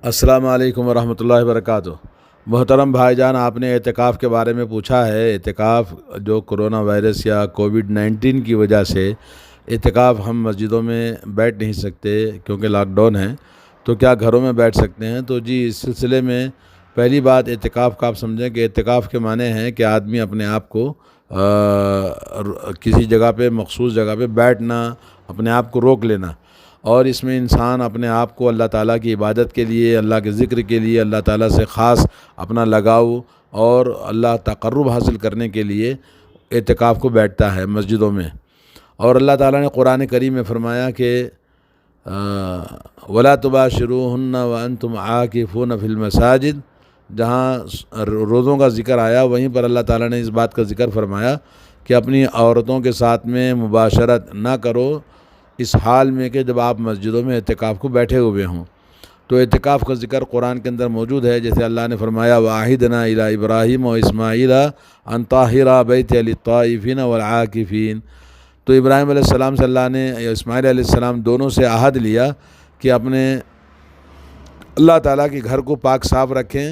السلام علیکم ورحمۃ اللہ وبرکاتہ۔ محترم بھائی جان، آپ نے اعتکاف کے بارے میں پوچھا ہے۔ اعتکاف جو کرونا وائرس یا کووڈ-19 کی وجہ سے اعتکاف ہم مسجدوں میں بیٹھ نہیں سکتے کیونکہ لاک ڈاؤن ہے، تو کیا گھروں میں بیٹھ سکتے ہیں؟ تو جی، اس سلسلے میں پہلی بات اعتکاف کا آپ سمجھیں کہ اعتکاف کے معنی ہیں کہ آدمی اپنے آپ کو کسی جگہ پہ، مخصوص جگہ پہ بیٹھنا، اپنے آپ کو روک لینا، اور اس میں انسان اپنے آپ کو اللہ تعالیٰ کی عبادت کے لیے، اللہ کے ذکر کے لیے، اللہ تعالیٰ سے خاص اپنا لگاؤ اور اللہ تقرب حاصل کرنے کے لیے اعتکاف کو بیٹھتا ہے مسجدوں میں۔ اور اللہ تعالیٰ نے قرآن کریم میں فرمایا کہ وَلَا تُبَاشِرُوهُنَّ وَأَنْتُمْ عَاكِفُونَ فِي الْمَسَاجِدِ، جہاں روزوں کا ذکر آیا وہیں پر اللہ تعالیٰ نے اس بات کا ذکر فرمایا کہ اپنی عورتوں کے ساتھ میں مباشرت نہ کرو اس حال میں کہ جب آپ مسجدوں میں اعتکاف کو بیٹھے ہوئے ہوں۔ تو اعتکاف کا ذکر قرآن کے اندر موجود ہے، جیسے اللہ نے فرمایا وَعَهِدْنَا إِلَىٰ إِبْرَاهِيمَ وَإِسْمَاعِيلَ أَن طَهِّرَا بَيْتِيَ لِلطَّائِفِينَ وَالْعَاكِفِينَ۔ تو ابراہیم علیہ السلام سے اللہ نے، اسماعیل علیہ السلام دونوں سے عہد لیا کہ اپنے اللہ تعالیٰ کے گھر کو پاک صاف رکھیں،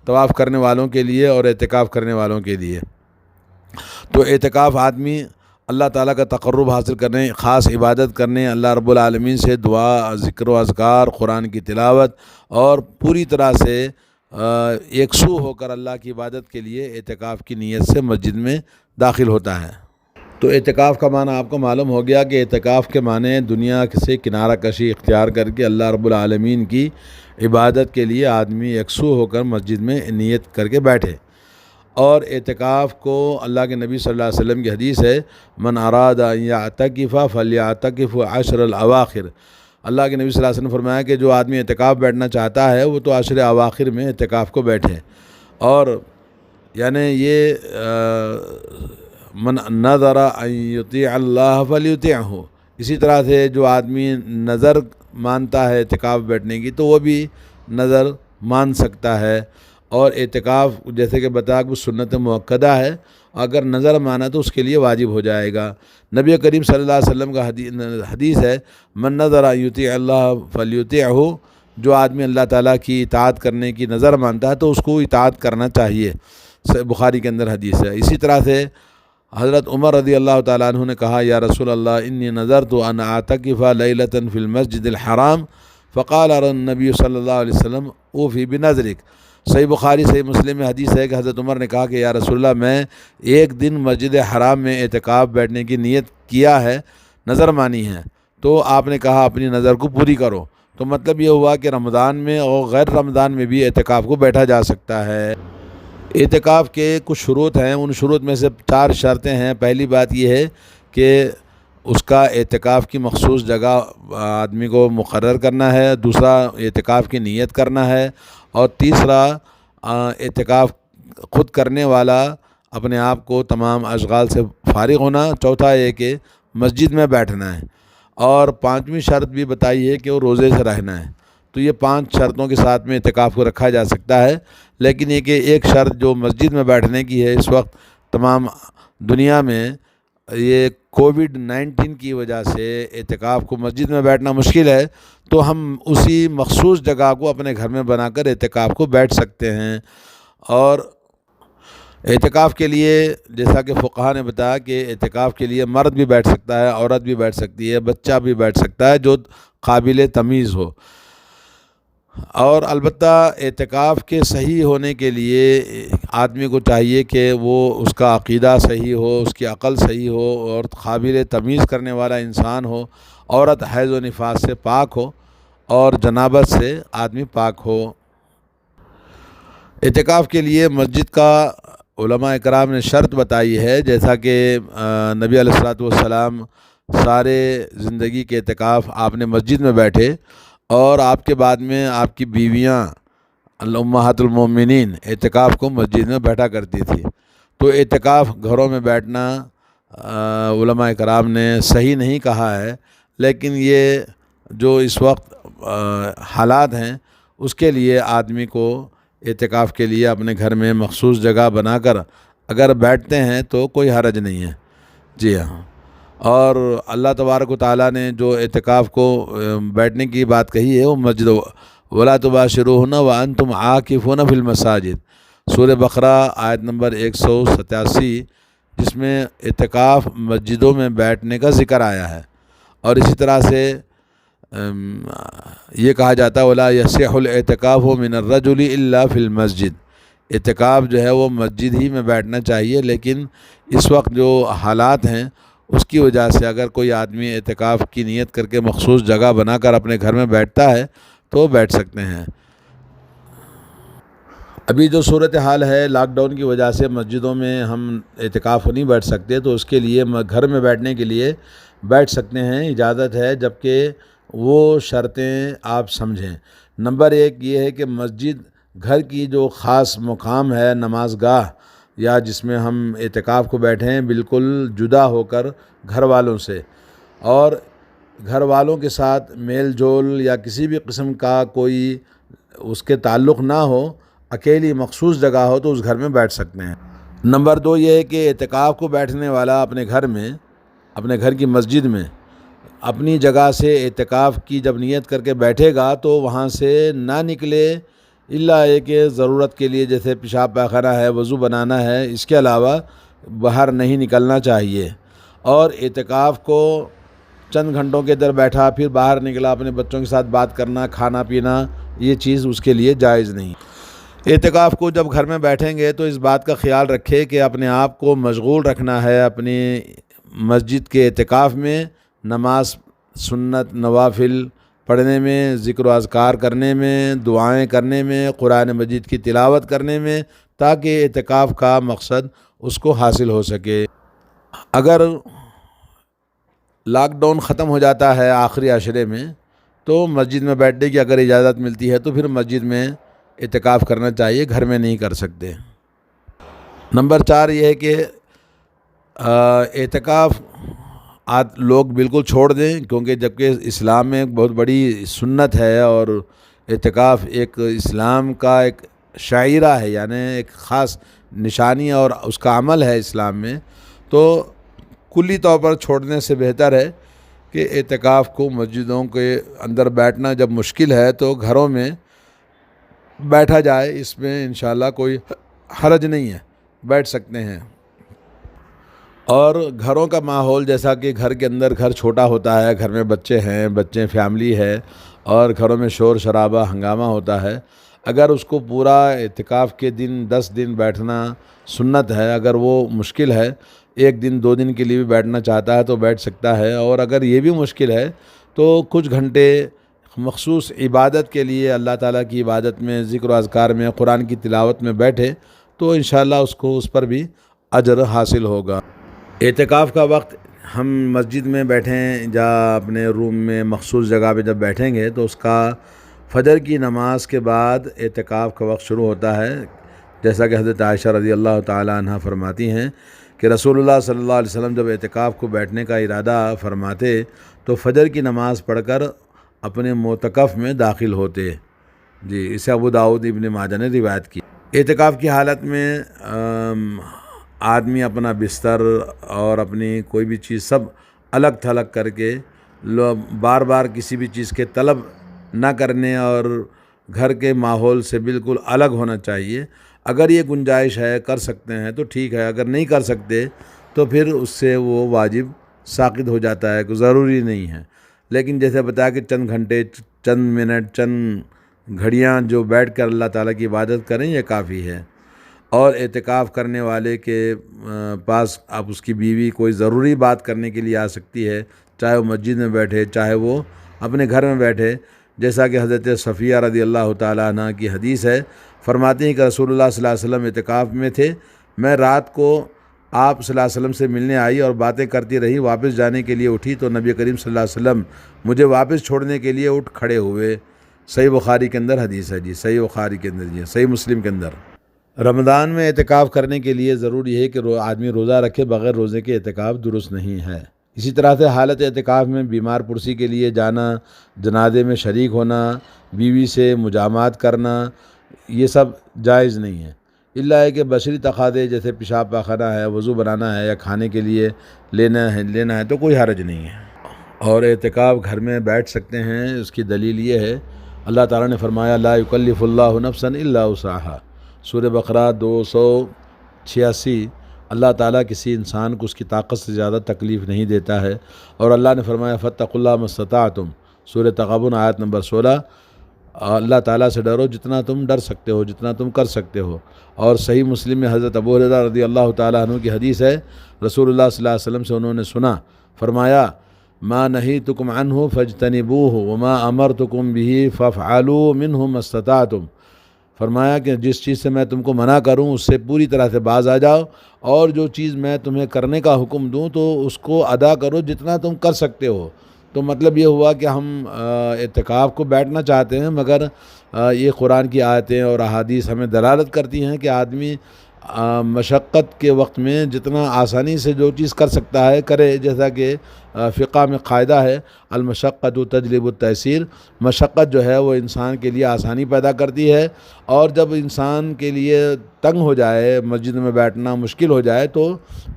طواف کرنے والوں کے لیے اور اعتکاف کرنے والوں کے لیے۔ تو اعتکاف آدمی اللہ تعالیٰ کا تقرب حاصل کرنے، خاص عبادت کرنے، اللہ رب العالمین سے دعا، ذکر و اذکار، قرآن کی تلاوت اور پوری طرح سے یکسو ہو کر اللہ کی عبادت کے لیے اعتکاف کی نیت سے مسجد میں داخل ہوتا ہے۔ تو اعتکاف کا معنی آپ کو معلوم ہو گیا کہ اعتکاف کے معنی دنیا سے کنارہ کشی اختیار کر کے اللہ رب العالمین کی عبادت کے لیے آدمی یکسو ہو کر مسجد میں نیت کر کے بیٹھے۔ اور اعتکاف کو اللہ کے نبی صلی اللہ علیہ وسلم کی حدیث ہے من اراد ان یعتکف فلیعتکف عشر الاواخر۔ اللہ کے نبی صلی اللہ علیہ وسلم نے فرمایا کہ جو آدمی اعتکاف بیٹھنا چاہتا ہے وہ تو عشر اواخر میں اعتکاف کو بیٹھے، اور یعنی یہ من نظر ان یطیع اللہ فلیطیعہ، اسی طرح سے جو آدمی نظر مانتا ہے اعتکاف بیٹھنے کی تو وہ بھی نظر مان سکتا ہے۔ اور اعتکاف جیسے کہ بتا کہ سنت مؤکدہ ہے، اگر نظر مانا تو اس کے لیے واجب ہو جائے گا۔ نبی کریم صلی اللہ علیہ وسلم کا حدیث ہے من نظر ان یطیع اللہ فلیطیعہ، جو آدمی اللہ تعالیٰ کی اطاعت کرنے کی نظر مانتا ہے تو اس کو اطاعت کرنا چاہیے، بخاری کے اندر حدیث ہے۔ اسی طرح سے حضرت عمر رضی اللہ تعالیٰ عنہ نے کہا یا رسول اللہ انی نظرت ان اعتکف لیلۃ فی المسجد الحرام فقال النبی صلی اللہ علیہ وسلم اوفی بنظرک۔ صحیح بخاری صحیح مسلم میں حدیث ہے کہ حضرت عمر نے کہا کہ یا رسول اللہ میں ایک دن مسجد حرام میں اعتکاف بیٹھنے کی نیت کیا ہے، نظر مانی ہے، تو آپ نے کہا اپنی نظر کو پوری کرو۔ تو مطلب یہ ہوا کہ رمضان میں اور غیر رمضان میں بھی اعتکاف کو بیٹھا جا سکتا ہے۔ اعتکاف کے کچھ شروط ہیں، ان شروط میں سے 4 شرطیں ہیں۔ پہلی بات یہ ہے کہ اس کا اعتکاف کی مخصوص جگہ آدمی کو مقرر کرنا ہے، دوسرا اعتکاف کی نیت کرنا ہے، اور تیسرا اعتکاف خود کرنے والا اپنے آپ کو تمام اشغال سے فارغ ہونا، چوتھا یہ کہ مسجد میں بیٹھنا ہے، اور 5ویں شرط بھی بتائی ہے کہ وہ روزے سے رہنا ہے۔ تو یہ 5 شرطوں کے ساتھ میں اعتکاف کو رکھا جا سکتا ہے، لیکن یہ کہ ایک شرط جو مسجد میں بیٹھنے کی ہے، اس وقت تمام دنیا میں یہ کووڈ-19 کی وجہ سے اعتکاف کو مسجد میں بیٹھنا مشکل ہے، تو ہم اسی مخصوص جگہ کو اپنے گھر میں بنا کر اعتکاف کو بیٹھ سکتے ہیں۔ اور اعتکاف کے لیے جیسا کہ فقہا نے بتایا کہ اعتکاف کے لیے مرد بھی بیٹھ سکتا ہے، عورت بھی بیٹھ سکتی ہے، بچہ بھی بیٹھ سکتا ہے جو قابل تمیز ہو۔ اور البتہ اعتکاف کے صحیح ہونے کے لیے آدمی کو چاہیے کہ وہ اس کا عقیدہ صحیح ہو، اس کی عقل صحیح ہو، اور قابل تمیز کرنے والا انسان ہو، عورت حیض و نفاس سے پاک ہو، اور جنابت سے آدمی پاک ہو۔ اعتکاف کے لیے مسجد کا علماء اکرام نے شرط بتائی ہے، جیسا کہ نبی علیہ الصلوۃ والسلام سارے زندگی کے اعتکاف آپ نے مسجد میں بیٹھے، اور آپ کے بعد میں آپ کی بیویاں امہات المومنین اعتکاف کو مسجد میں بیٹھا کرتی تھی۔ تو اعتکاف گھروں میں بیٹھنا علماء کرام نے صحیح نہیں کہا ہے، لیکن یہ جو اس وقت حالات ہیں اس کے لیے آدمی کو اعتکاف کے لیے اپنے گھر میں مخصوص جگہ بنا کر اگر بیٹھتے ہیں تو کوئی حرج نہیں ہے۔ جی ہاں، اور اللہ تبارک و تعالیٰ نے جو اعتکاف کو بیٹھنے کی بات کہی ہے وہ مسجد ولا تباشروہن وانتم عاکفون فی المساجد، سورہ بقرہ آیت نمبر 187، جس میں اعتکاف مسجدوں میں بیٹھنے کا ذکر آیا ہے۔ اور اسی طرح سے یہ کہا جاتا ہے ولا یصح الاعتکاف من الرجل الا فی المسجد، اعتکاف جو ہے وہ مسجد ہی میں بیٹھنا چاہیے، لیکن اس وقت جو حالات ہیں اس کی وجہ سے اگر کوئی آدمی اعتکاف کی نیت کر کے مخصوص جگہ بنا کر اپنے گھر میں بیٹھتا ہے تو بیٹھ سکتے ہیں۔ ابھی جو صورتحال ہے لاک ڈاؤن کی وجہ سے مسجدوں میں ہم اعتکاف نہیں بیٹھ سکتے، تو اس کے لیے گھر میں بیٹھنے کے لیے بیٹھ سکتے ہیں، اجازت ہے، جبکہ وہ شرطیں آپ سمجھیں۔ نمبر 1 یہ ہے کہ مسجد گھر کی جو خاص مقام ہے، نماز گاہ یا جس میں ہم اعتکاف کو بیٹھیں، بالکل جدا ہو کر گھر والوں سے، اور گھر والوں کے ساتھ میل جول یا کسی بھی قسم کا کوئی اس کے تعلق نہ ہو، اکیلی مخصوص جگہ ہو تو اس گھر میں بیٹھ سکتے ہیں۔ نمبر 2 یہ ہے کہ اعتکاف کو بیٹھنے والا اپنے گھر میں، اپنے گھر کی مسجد میں اپنی جگہ سے اعتکاف کی جب نیت کر کے بیٹھے گا تو وہاں سے نہ نکلے الا یہ کہ ضرورت کے لیے، جیسے پیشاب پاخانہ ہے، وضو بنانا ہے، اس کے علاوہ باہر نہیں نکلنا چاہیے۔ اور اعتکاف کو چند گھنٹوں کے اندر بیٹھا پھر باہر نکلا، اپنے بچوں کے ساتھ بات کرنا، کھانا پینا، یہ چیز اس کے لیے جائز نہیں۔ اعتکاف کو جب گھر میں بیٹھیں گے تو اس بات کا خیال رکھے کہ اپنے آپ کو مشغول رکھنا ہے اپنی مسجد کے اعتکاف میں، نماز سنت نوافل پڑھنے میں، ذکر و اذکار کرنے میں، دعائیں کرنے میں، قرآن مجید کی تلاوت کرنے میں، تاکہ اعتکاف کا مقصد اس کو حاصل ہو سکے۔ اگر لاک ڈاؤن ختم ہو جاتا ہے آخری عشرے میں تو مسجد میں بیٹھنے کی اگر اجازت ملتی ہے تو پھر مسجد میں اعتکاف کرنا چاہیے، گھر میں نہیں کر سکتے۔ نمبر 4 یہ ہے کہ اعتکاف لوگ بالکل چھوڑ دیں، کیونکہ جبکہ اسلام میں ایک بہت بڑی سنت ہے اور اعتکاف ایک اسلام کا ایک شاعرہ ہے، یعنی ایک خاص نشانی اور اس کا عمل ہے اسلام میں، تو کلی طور پر چھوڑنے سے بہتر ہے کہ اعتکاف کو مسجدوں کے اندر بیٹھنا جب مشکل ہے تو گھروں میں بیٹھا جائے، اس میں انشاءاللہ کوئی حرج نہیں ہے، بیٹھ سکتے ہیں۔ اور گھروں کا ماحول جیسا کہ گھر کے اندر گھر چھوٹا ہوتا ہے، گھر میں بچے ہیں، فیملی ہے، اور گھروں میں شور شرابہ ہنگامہ ہوتا ہے، اگر اس کو پورا اعتکاف کے دن 10 دن بیٹھنا سنت ہے، اگر وہ مشکل ہے 1 دن 2 دن کے لیے بھی بیٹھنا چاہتا ہے تو بیٹھ سکتا ہے، اور اگر یہ بھی مشکل ہے تو کچھ گھنٹے مخصوص عبادت کے لیے اللہ تعالیٰ کی عبادت میں، ذکر و اذکار میں، قرآن کی تلاوت میں بیٹھے تو انشاءاللہ اس کو اس پر بھی اجر حاصل ہوگا۔ اعتکاف کا وقت ہم مسجد میں بیٹھیں یا اپنے روم میں مخصوص جگہ پہ جب بیٹھیں گے تو اس کا فجر کی نماز کے بعد اعتکاف کا وقت شروع ہوتا ہے، جیسا کہ حضرت عائشہ رضی اللہ تعالیٰ عنہ فرماتی ہیں کہ رسول اللہ صلی اللہ علیہ وسلم جب اعتکاف کو بیٹھنے کا ارادہ فرماتے تو فجر کی نماز پڑھ کر اپنے معتکف میں داخل ہوتے۔ جی، اسے ابو داؤد ابن ماجہ نے روایت کی۔ اعتکاف کی حالت میں آدمی اپنا بستر اور اپنی کوئی بھی چیز سب الگ تھلگ کر کے بار بار کسی بھی چیز کے طلب نہ کرنے اور گھر کے ماحول سے بالکل الگ ہونا چاہیے۔ اگر یہ گنجائش ہے کر سکتے ہیں تو ٹھیک ہے، اگر نہیں کر سکتے تو پھر اس سے وہ واجب ساقط ہو جاتا ہے، کوئی ضروری نہیں ہے۔ لیکن جیسے بتایا کہ چند گھنٹے، چند منٹ، چند گھڑیاں جو بیٹھ کر اللہ تعالیٰ کی عبادت کریں یہ کافی ہے۔ اور اعتکاف کرنے والے کے پاس اب اس کی بیوی کوئی ضروری بات کرنے کے لیے آ سکتی ہے، چاہے وہ مسجد میں بیٹھے چاہے وہ اپنے گھر میں بیٹھے، جیسا کہ حضرت صفیہ رضی اللہ تعالیٰ عنہ کی حدیث ہے، فرماتی ہیں کہ رسول اللہ صلی اللہ علیہ وسلم اعتکاف میں تھے، میں رات کو آپ صلی اللہ علیہ وسلم سے ملنے آئی اور باتیں کرتی رہی، واپس جانے کے لیے اٹھی تو نبی کریم صلی اللہ علیہ وسلم مجھے واپس چھوڑنے کے لیے اٹھ کھڑے ہوئے۔ صحیح بخاری کے اندر حدیث ہے جی، صحیح بخاری کے اندر جی، صحیح مسلم کے اندر۔ رمضان میں اعتکاف کرنے کے لیے ضروری ہے کہ آدمی روزہ رکھے، بغیر روزے کے اعتکاف درست نہیں ہے۔ اسی طرح سے حالت اعتکاف میں بیمار پرسی کے لیے جانا، جنازے میں شریک ہونا، بیوی سے مجامعات کرنا، یہ سب جائز نہیں ہے، الا ہے کہ بشری تقاضے جیسے پیشاب پاخانہ ہے، وضو بنانا ہے یا کھانے کے لیے لینا ہے تو کوئی حرج نہیں ہے۔ اور اعتکاف گھر میں بیٹھ سکتے ہیں، اس کی دلیل یہ ہے اللہ تعالیٰ نے فرمایا لا یکلف اللہ نفسا الا وسعها، سورہ بقرہ 286۔ اللہ تعالیٰ کسی انسان کو اس کی طاقت سے زیادہ تکلیف نہیں دیتا ہے۔ اور اللہ نے فرمایا فاتقوا اللہ ما استطعتم، سورہ تغابن آیت نمبر 16۔ اللہ تعالیٰ سے ڈرو جتنا تم ڈر سکتے ہو، جتنا تم کر سکتے ہو۔ اور صحیح مسلم میں حضرت ابو ہریرہ رضی اللہ تعالیٰ عنہ کی حدیث ہے، رسول اللہ صلی اللہ علیہ وسلم سے انہوں نے سنا، فرمایا ما نہیتکم عنہ فاجتنبوہ وما امرتکم بہ فافعلوا منہ ما استطعتم، فرمایا کہ جس چیز سے میں تم کو منع کروں اس سے پوری طرح سے باز آ جاؤ، اور جو چیز میں تمہیں کرنے کا حکم دوں تو اس کو ادا کرو جتنا تم کر سکتے ہو۔ تو مطلب یہ ہوا کہ ہم اعتکاف کو بیٹھنا چاہتے ہیں، مگر یہ قرآن کی آیتیں اور احادیث ہمیں دلالت کرتی ہیں کہ آدمی مشقت کے وقت میں جتنا آسانی سے جو چیز کر سکتا ہے کرے، جیسا کہ فقہ میں قاعدہ ہے المشقۃ تجلب التیسیر، مشقت جو ہے وہ انسان کے لیے آسانی پیدا کرتی ہے، اور جب انسان کے لیے تنگ ہو جائے، مسجد میں بیٹھنا مشکل ہو جائے، تو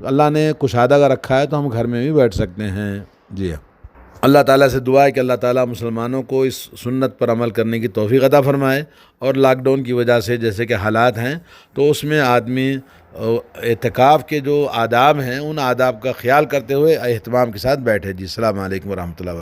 اللہ نے کشادہ کا رکھا ہے تو ہم گھر میں بھی بیٹھ سکتے ہیں۔ جی ہاں، اللہ تعالیٰ سے دعا ہے کہ اللہ تعالیٰ مسلمانوں کو اس سنت پر عمل کرنے کی توفیق عطا فرمائے، اور لاک ڈاؤن کی وجہ سے جیسے کہ حالات ہیں تو اس میں آدمی اعتکاف کے جو آداب ہیں ان آداب کا خیال کرتے ہوئے اہتمام کے ساتھ بیٹھے۔ جی السلام علیکم ورحمۃ اللہ وبرکاتہ۔